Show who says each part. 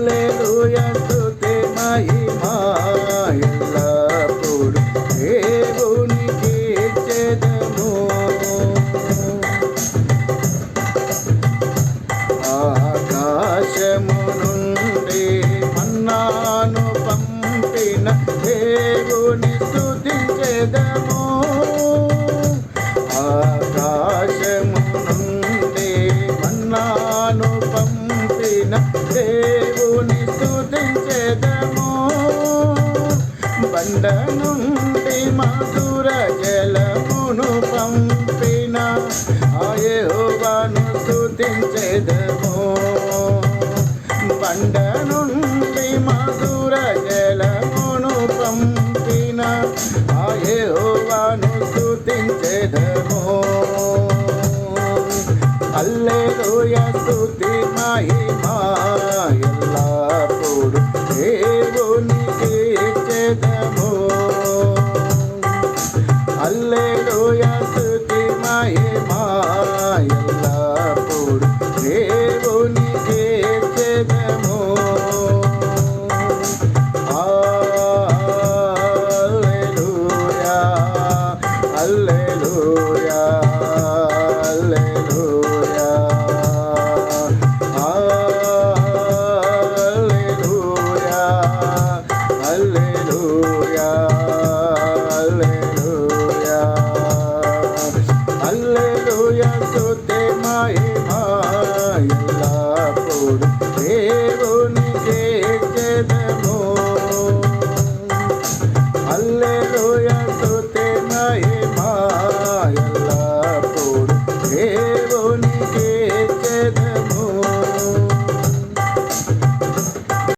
Speaker 1: హల్లెలూయా స్తుతి మహిమా ఎల్లప్పుడు దేవునికి ఇచ్చెదము. ఆకాశము నుండి మన్నాను పంపిన దేవుని స్తుతించెదము. ఆకాశము నుండి మన్నాను పంపిన దేవుని స్తుతించెదము. బండ నుండి మధుర జలమును పంపిన ఆ యెహోవాను స్తుతించెదము. బండ నుండి మధుర జలమును పంపిన ఆ యెహోవాను స్తుతించెదము. హల్లెలూయా స్తుతి మహిమా ఎల్లప్పుడు దేవునికి ఇచ్చెదము. హల్లెలూయా స్తుతి మహిమా ఎల్లప్పుడు దేవునికి ఇచ్చెదము. హల్లెలూయా హల్లెలూయా హల్లెలూయా హల్లెలూయా హల్లెలూయా హల్లెలూయా హల్లెలూయా స్తుతి మహిమా ఎల్లప్పుడు దేవునికి ఇచ్చెదము.